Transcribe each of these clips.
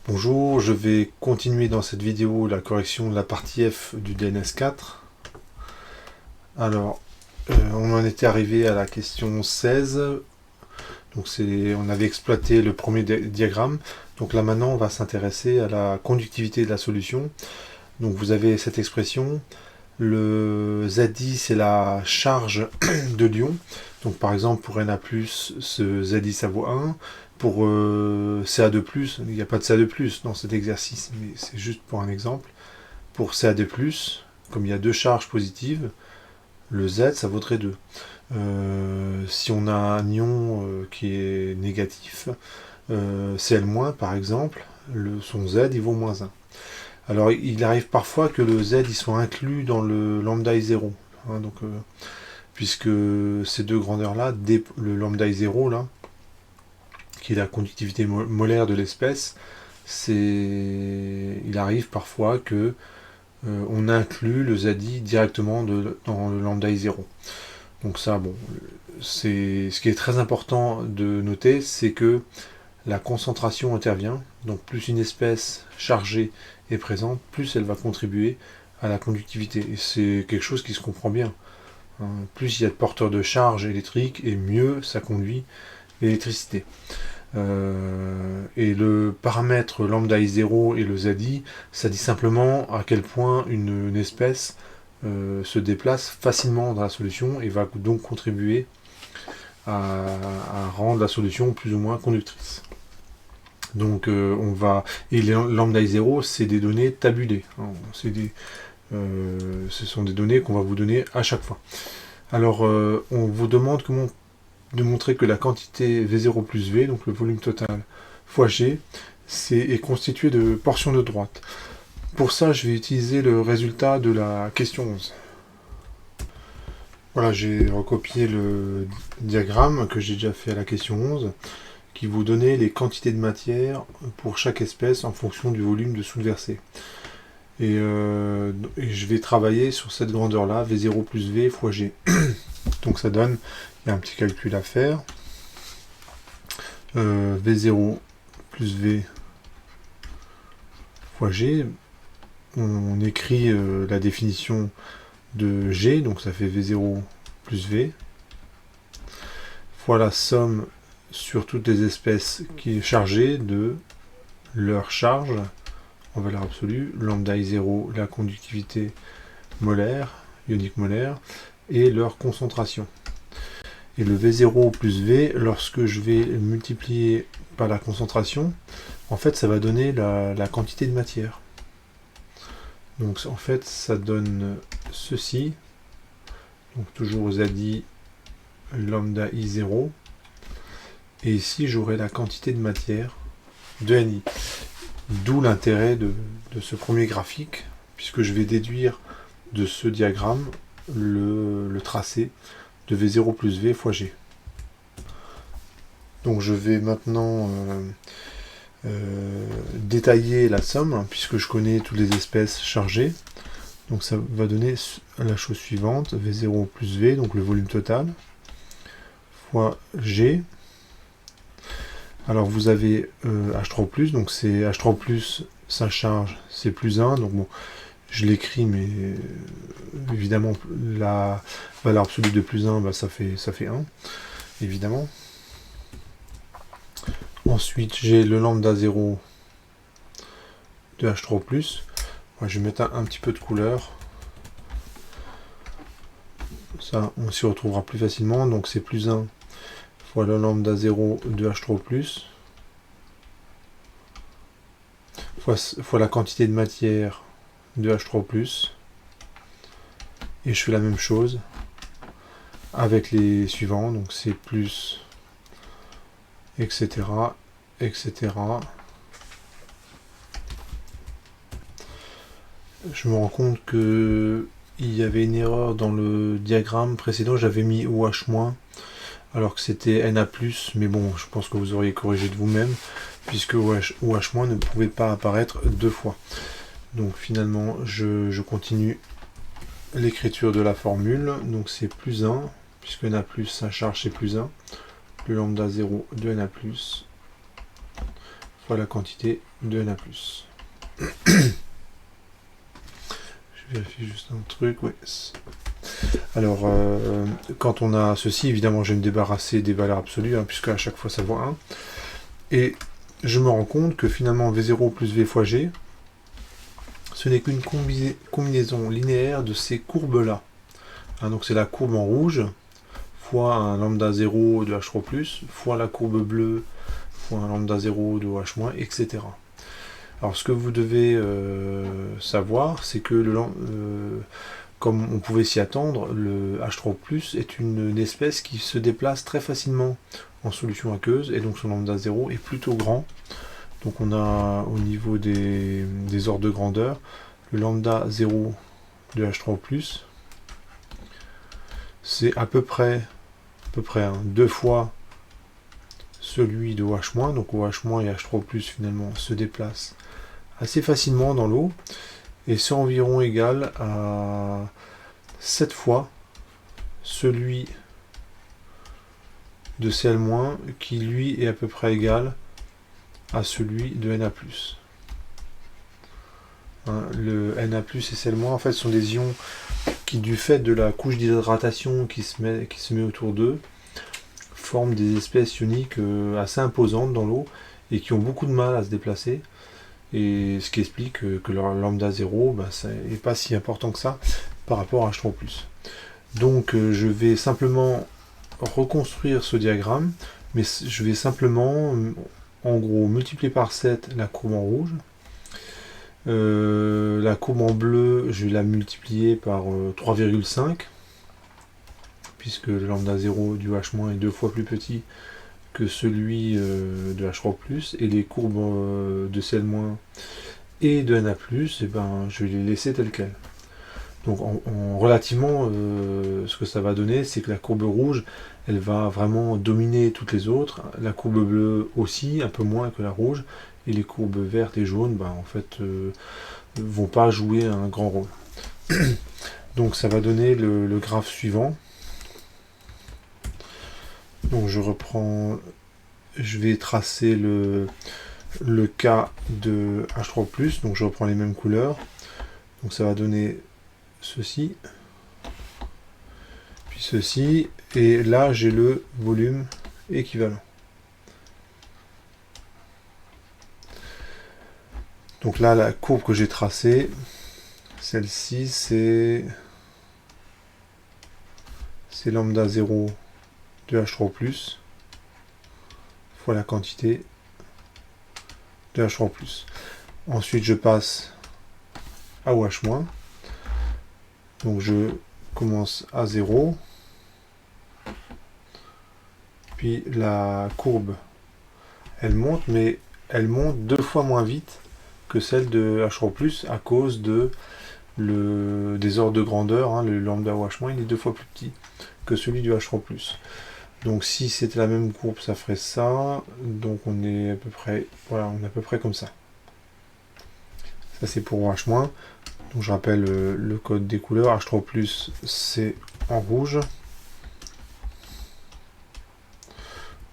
Bonjour, je vais continuer dans cette vidéo la correction de la partie F du DNS4. Alors, on en était arrivé à la question 16. Donc on avait exploité le premier diagramme. Donc là maintenant, on va s'intéresser à la conductivité de la solution. Donc vous avez cette expression. Le ZI, c'est la charge de l'ion. Donc par exemple, pour Na+, ce ZI, ça vaut 1. Pour Ca2+, il n'y a pas de Ca2+, dans cet exercice, mais c'est juste pour un exemple. Pour Ca2+, comme il y a deux charges positives, le Z, ça vaudrait 2. Si on a un ion qui est négatif, Cl- par exemple, son Z, il vaut -1. Alors, il arrive parfois que le Z il soit inclus dans le lambda I0. Hein, donc, puisque ces deux grandeurs-là, le lambda I0, là, qui est la conductivité molaire de l'espèce, il arrive parfois que on inclut le ZI directement dans le lambda I0. Donc ça, bon, ce qui est très important de noter, c'est que la concentration intervient. Donc plus une espèce chargée est présente, plus elle va contribuer à la conductivité. Et c'est quelque chose qui se comprend bien. Hein. Plus il y a de porteurs de charge électrique, et mieux ça conduit l'électricité. Et le paramètre lambda I0 et le ZI, ça dit simplement à quel point une espèce se déplace facilement dans la solution et va donc contribuer à rendre la solution plus ou moins conductrice. Donc on va... Et les lambda I0, c'est des données tabulées. Hein, ce sont des données qu'on va vous donner à chaque fois. Alors on vous demande de montrer que la quantité V0 plus V, donc le volume total fois G, est constitué de portions de droite. Pour ça, je vais utiliser le résultat de la question 11. Voilà, j'ai recopié le diagramme que j'ai déjà fait à la question 11, qui vous donnait les quantités de matière pour chaque espèce en fonction du volume de sous-versé. Et je vais travailler sur cette grandeur-là, V0 plus V fois G. Donc ça donne, il y a un petit calcul à faire. V0 plus V fois G. On écrit la définition de G, donc ça fait V0 plus V, fois la somme sur toutes les espèces qui est chargée de leur charge en valeur absolue, lambda I0, la conductivité molaire, ionique molaire, et leur concentration. Et le V0 plus V, lorsque je vais multiplier par la concentration, en fait ça va donner la quantité de matière. Donc en fait ça donne ceci, donc toujours ZI lambda I0, et ici j'aurai la quantité de matière de NI. D'où l'intérêt de ce premier graphique, puisque je vais déduire de ce diagramme le tracé de V0 plus V fois G. Donc je vais maintenant détailler la somme, puisque je connais toutes les espèces chargées. Donc ça va donner la chose suivante, V0 plus V, donc le volume total, fois G. Alors vous avez H3+, donc c'est H3+, sa charge, c'est plus 1, donc bon, je l'écris, mais évidemment, la valeur absolue de plus 1, bah, ça fait 1, évidemment. Ensuite, j'ai le lambda 0 de H3+. Moi, je vais mettre un petit peu de couleur. Ça, on s'y retrouvera plus facilement. Donc, c'est plus 1 fois le lambda 0 de H3+, fois la quantité de matière de H3+. Et je fais la même chose avec les suivants. Donc, c'est plus, etc., etc. Je me rends compte que il y avait une erreur dans le diagramme précédent, j'avais mis OH-, alors que c'était Na+, mais bon, je pense que vous auriez corrigé de vous-même, puisque OH- ne pouvait pas apparaître deux fois. Donc finalement, je continue l'écriture de la formule, donc c'est plus 1, puisque Na+, sa charge c'est plus 1, le lambda 0 de Na+, fois la quantité de Na+. Je vérifie juste un truc, ouais. Alors, quand on a ceci, évidemment, je vais me débarrasser des valeurs absolues, hein, puisque à chaque fois ça vaut 1. Et je me rends compte que finalement V0 plus V fois G, ce n'est qu'une combinaison linéaire de ces courbes-là. Hein, donc c'est la courbe en rouge, fois un lambda 0 de H3+, fois la courbe bleue, fois un lambda 0 de OH-, etc. Alors ce que vous devez savoir, c'est que comme on pouvait s'y attendre, le H3+, est une espèce qui se déplace très facilement en solution aqueuse, et donc son lambda 0 est plutôt grand. Donc on a au niveau des ordres de grandeur, le lambda 0 de H3+, c'est à peu près 2 fois celui de OH-, donc OH- et H3+, finalement se déplacent assez facilement dans l'eau, et c'est environ égal à 7 fois celui de Cl- qui lui est à peu près égal à celui de Na+. Hein, le Na+ et Cl- en fait sont des ions qui, du fait de la couche d'hydratation qui se met autour d'eux, forment des espèces ioniques assez imposantes dans l'eau et qui ont beaucoup de mal à se déplacer, et ce qui explique que leur lambda 0 n'est pas si important que ça par rapport à H3+. Donc je vais simplement reconstruire ce diagramme, mais je vais simplement en gros multiplier par 7 la courbe en rouge. La courbe en bleu, je vais la multiplier par 3,5, puisque le lambda 0 du H- est 2 fois plus petit que celui de H3+, et les courbes de Cl- et de Na+, je vais les laisser telles quelles. Donc relativement, ce que ça va donner, c'est que la courbe rouge, elle va vraiment dominer toutes les autres, la courbe bleue aussi, un peu moins que la rouge, et les courbes vertes et jaunes, en fait, vont pas jouer un grand rôle. Donc ça va donner le graphe suivant. Donc je vais tracer le cas de H3+, donc je reprends les mêmes couleurs. Donc ça va donner ceci, puis ceci, et là j'ai le volume équivalent. Donc là, la courbe que j'ai tracée, celle-ci, c'est lambda 0 de H3+, fois la quantité de H3+. Ensuite, je passe à OH-. Donc je commence à 0. Puis la courbe, elle monte, mais elle monte 2 fois moins vite que celle de H3+, à cause des ordres de grandeur. Hein, le lambda OH- il est 2 fois plus petit que celui du H3+. Donc si c'était la même courbe, ça ferait ça. Donc on est à peu près, voilà, on est à peu près comme ça. Ça c'est pour OH-. Donc je rappelle le code des couleurs. H3+, c'est en rouge.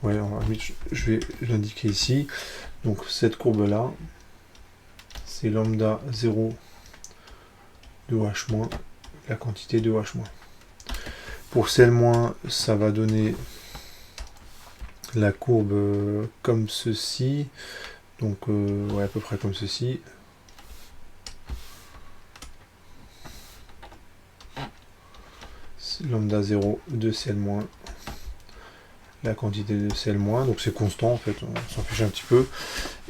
Ouais, je vais l'indiquer ici. Donc cette courbe là, c'est lambda 0 de OH-, la quantité de OH-. Pour Cl-, ça va donner la courbe comme ceci. Donc ouais, à peu près comme ceci. Lambda 0 de Cl-, la quantité de Cl-, donc c'est constant en fait, on s'en fiche un petit peu.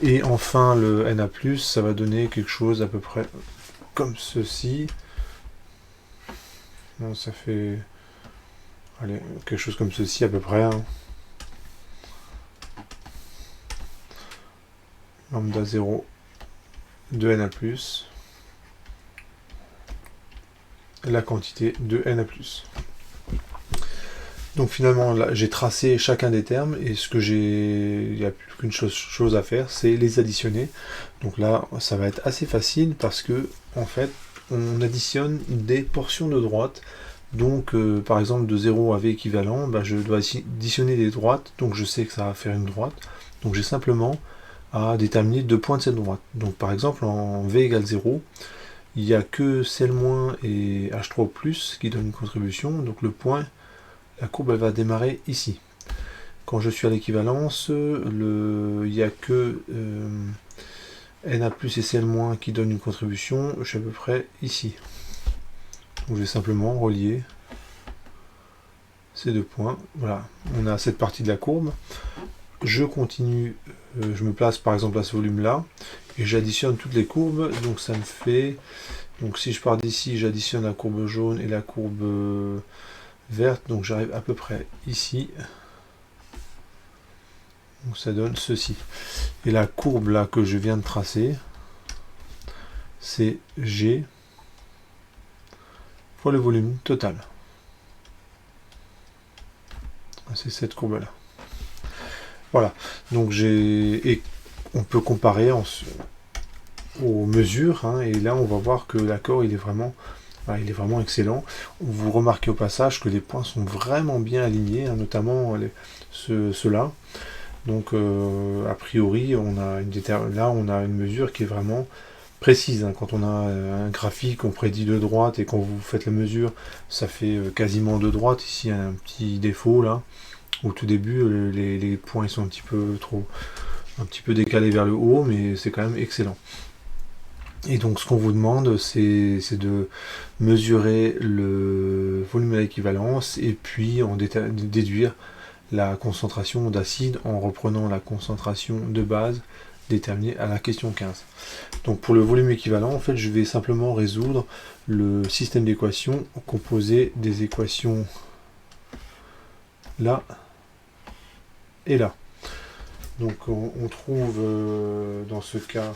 Et enfin le Na+, ça va donner quelque chose à peu près comme ceci. Non, ça fait, allez, quelque chose comme ceci à peu près. Hein. Lambda 0 de Na+, la quantité de Na+. Donc finalement, là, j'ai tracé chacun des termes, et il n'y a plus qu'une chose à faire, c'est les additionner. Donc là, ça va être assez facile, parce que, en fait, on additionne des portions de droite. Donc, par exemple, de 0 à V équivalent, je dois additionner des droites, donc je sais que ça va faire une droite. Donc j'ai simplement à déterminer deux points de cette droite. Donc par exemple en V égale 0, il n'y a que Cl- et H3+ qui donnent une contribution, donc le point, la courbe elle va démarrer ici. Quand je suis à l'équivalence, il n'y a que Na+ et Cl- qui donnent une contribution, je suis à peu près ici. Donc je vais simplement relier ces deux points. Voilà, on a cette partie de la courbe. Je continue, je me place par exemple à ce volume-là, et j'additionne toutes les courbes, donc ça me fait... Donc si je pars d'ici, j'additionne la courbe jaune et la courbe verte, donc j'arrive à peu près ici. Donc ça donne ceci. Et la courbe là que je viens de tracer, c'est G fois le volume total. C'est cette courbe là. Voilà. Donc et on peut comparer aux mesures, hein, et là on va voir que l'accord il est vraiment excellent. Vous remarquez au passage que les points sont vraiment bien alignés, hein, notamment ceux-là. Donc a priori là on a une mesure qui est vraiment précise, hein. Quand on a un graphique, on prédit de droite, et quand vous faites la mesure, ça fait quasiment de droite. Ici, il y a un petit défaut là. Au tout début, les points ils sont un petit peu décalés vers le haut, mais c'est quand même excellent. Et donc ce qu'on vous demande, c'est de mesurer le volume à l'équivalence, et puis déduire la concentration d'acide en reprenant la concentration de base déterminée à la question 15. Donc pour le volume équivalent, en fait, je vais simplement résoudre le système d'équations composé des équations là et là. Donc on trouve dans ce cas,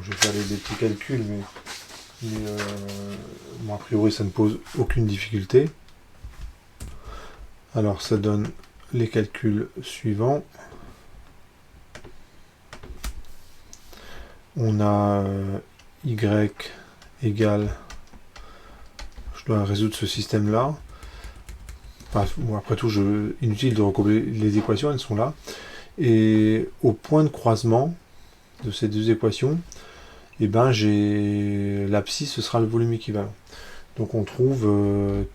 je vais faire des petits calculs, mais bon, a priori ça ne pose aucune difficulté. Alors ça donne les calculs suivants. On a y égale, je dois résoudre ce système là. Enfin, bon, après tout, inutile de recopier les équations, elles sont là. Et au point de croisement de ces deux équations, et ben j'ai l'abscisse, ce sera le volume équivalent. Donc on trouve,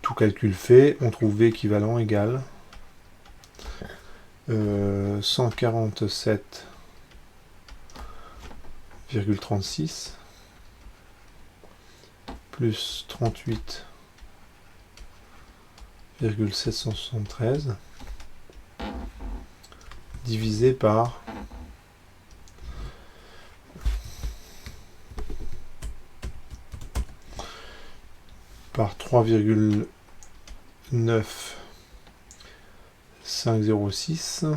tout calcul fait, on trouve V équivalent égale 147,36 plus 38,773 divisé par 3,9506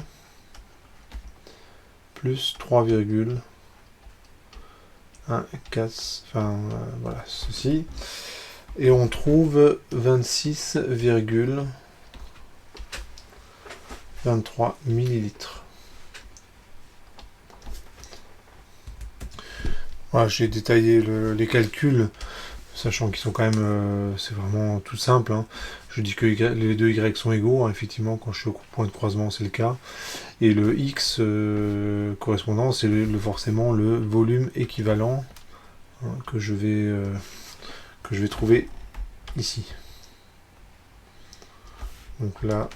plus 3,14, enfin voilà, ceci. Et on trouve 26,23 millilitres. Voilà, j'ai détaillé les calculs, sachant qu'ils sont quand même, c'est vraiment tout simple, hein. Je dis que les deux Y sont égaux, hein, effectivement, quand je suis au point de croisement, c'est le cas. Et le X correspondant, c'est forcément le volume équivalent, hein, que je vais trouver ici. Donc là,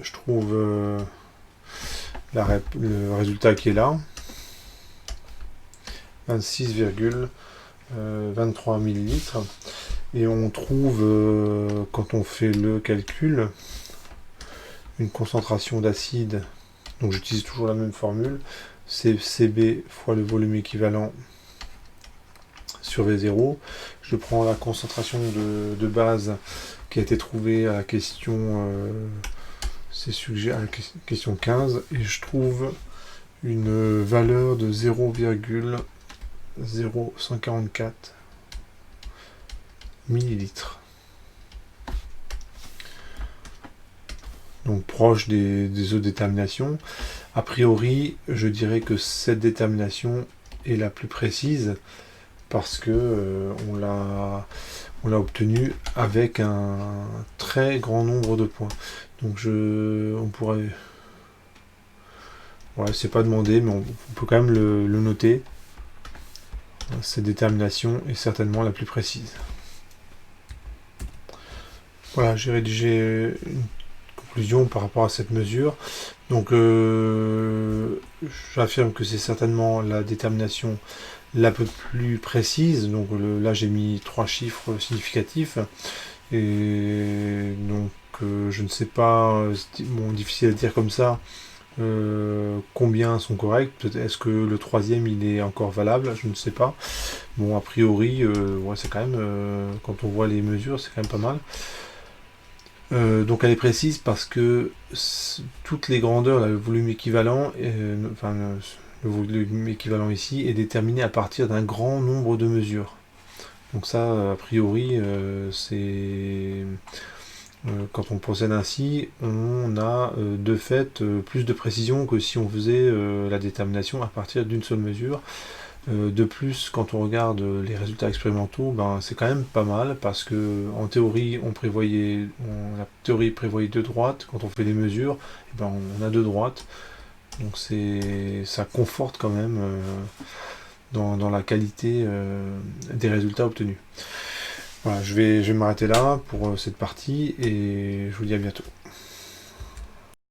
je trouve le résultat qui est là. 26,23 millilitres. Et on trouve, quand on fait le calcul, une concentration d'acide. Donc j'utilise toujours la même formule. C'est Cb fois le volume équivalent sur V0. Je prends la concentration de base qui a été trouvée à la question, à la question 15, et je trouve une valeur de 0,0144 millilitres. Donc proche des autres déterminations. A priori, je dirais que cette détermination est la plus précise parce que on l'a obtenu avec un très grand nombre de points. Donc on pourrait... Ouais, c'est pas demandé, mais on peut quand même le noter. Cette détermination est certainement la plus précise. Voilà, j'ai rédigé une conclusion par rapport à cette mesure. Donc, j'affirme que c'est certainement la détermination la plus précise. Donc là, j'ai mis 3 chiffres significatifs. Et donc, je ne sais pas, bon, difficile à dire comme ça, combien sont corrects. Est-ce que le troisième, il est encore valable? Je ne sais pas. Bon, a priori, ouais, c'est quand même, quand on voit les mesures, c'est quand même pas mal. Donc elle est précise parce que toutes les grandeurs, là, le volume équivalent, enfin le volume équivalent ici est déterminé à partir d'un grand nombre de mesures. Donc ça, a priori, c'est quand on procède ainsi, on a de fait plus de précision que si on faisait la détermination à partir d'une seule mesure. De plus, quand on regarde les résultats expérimentaux, ben, c'est quand même pas mal parce que en théorie, la théorie prévoyait 2 droites. Quand on fait les mesures, eh ben, on a 2 droites. Donc ça conforte quand même dans la qualité des résultats obtenus. Voilà, je vais m'arrêter là pour cette partie et je vous dis à bientôt.